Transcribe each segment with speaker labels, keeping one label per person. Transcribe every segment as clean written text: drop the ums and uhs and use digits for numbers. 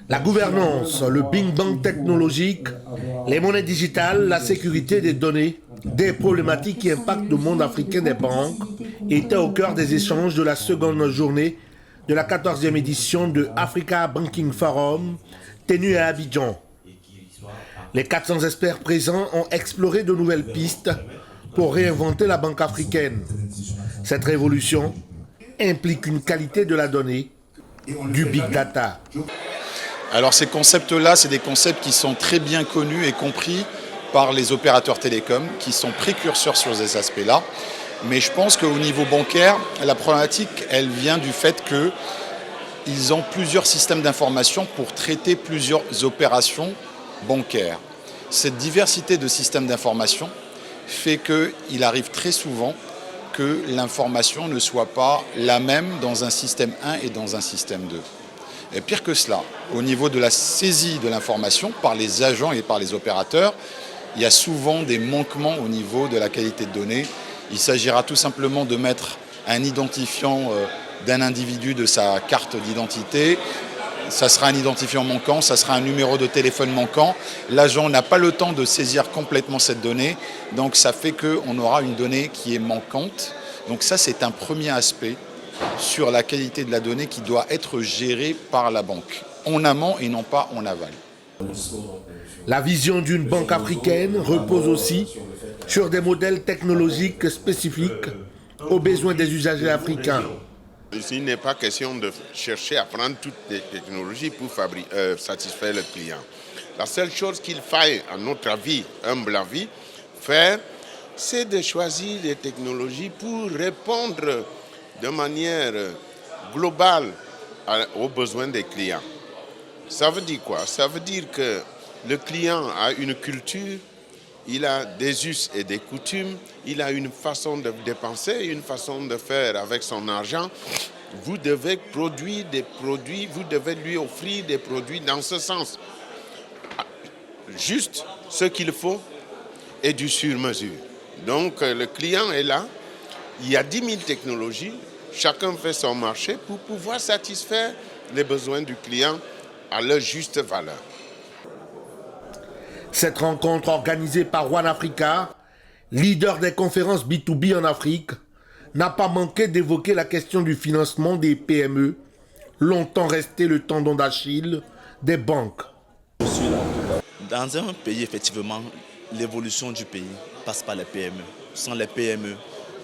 Speaker 1: La gouvernance, le Big Bang technologique, les monnaies digitales, la sécurité des données, des problématiques qui impactent le monde africain des banques étaient au cœur des échanges de la seconde journée de la 14e édition de Africa Banking Forum tenue à Abidjan. Les 400 experts présents ont exploré de nouvelles pistes pour réinventer la banque africaine. Cette révolution implique une qualité de la donnée, du big data.
Speaker 2: Alors ces concepts-là, c'est des concepts qui sont très bien connus et compris par les opérateurs télécoms, qui sont précurseurs sur ces aspects-là. Mais je pense qu'au niveau bancaire, la problématique, elle vient du fait qu'ils ont plusieurs systèmes d'information pour traiter plusieurs opérations bancaires. Cette diversité de systèmes d'information fait qu'il arrive très souvent que l'information ne soit pas la même dans un système 1 et dans un système 2. Et pire que cela, au niveau de la saisie de l'information par les agents et par les opérateurs, il y a souvent des manquements au niveau de la qualité de données. Il s'agira tout simplement de mettre un identifiant d'un individu de sa carte d'identité. Ça sera un identifiant manquant, ça sera un numéro de téléphone manquant. L'agent n'a pas le temps de saisir complètement cette donnée, donc ça fait qu'on aura une donnée qui est manquante. Donc ça, c'est un premier aspect sur la qualité de la donnée qui doit être gérée par la banque, en amont et non pas en aval.
Speaker 1: La vision d'une banque africaine repose aussi sur des modèles technologiques spécifiques aux besoins des usagers africains.
Speaker 3: Ici, il n'est pas question de chercher à prendre toutes les technologies pour satisfaire le client. La seule chose qu'il faille, à notre avis, humble avis, faire, c'est de choisir les technologies pour répondre de manière globale aux besoins des clients. Ça veut dire quoi? Ça veut dire que le client a une culture, il a des us et des coutumes, il a une façon de dépenser, une façon de faire avec son argent. Vous devez produire des produits, vous devez lui offrir des produits dans ce sens. Juste ce qu'il faut et du sur-mesure. Donc le client est là, il y a 10 000 technologies, chacun fait son marché pour pouvoir satisfaire les besoins du client à leur juste valeur.
Speaker 1: Cette rencontre organisée par One Africa, leader des conférences B2B en Afrique, n'a pas manqué d'évoquer la question du financement des PME, longtemps resté le tendon d'Achille des banques.
Speaker 4: Dans un pays, effectivement, l'évolution du pays passe par les PME. Sans les PME,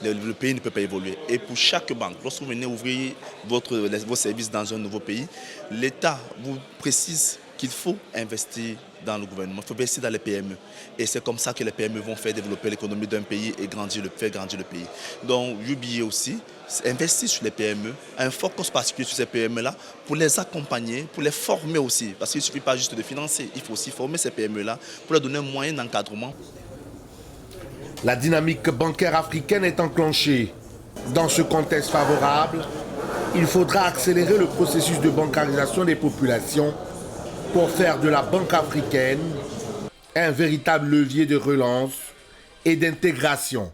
Speaker 4: le pays ne peut pas évoluer. Et pour chaque banque, lorsque vous venez ouvrir vos services dans un nouveau pays, l'État vous précise qu'il faut investir dans le gouvernement, il faut investir dans les PME. Et c'est comme ça que les PME vont faire développer l'économie d'un pays et faire grandir le pays. Donc UBA aussi investit sur les PME, un focus particulier sur ces PME-là pour les accompagner, pour les former aussi. Parce qu'il ne suffit pas juste de financer, il faut aussi former ces PME-là pour leur donner un moyen d'encadrement.
Speaker 1: La dynamique bancaire africaine est enclenchée. Dans ce contexte favorable, il faudra accélérer le processus de bancarisation des populations pour faire de la banque africaine un véritable levier de relance et d'intégration.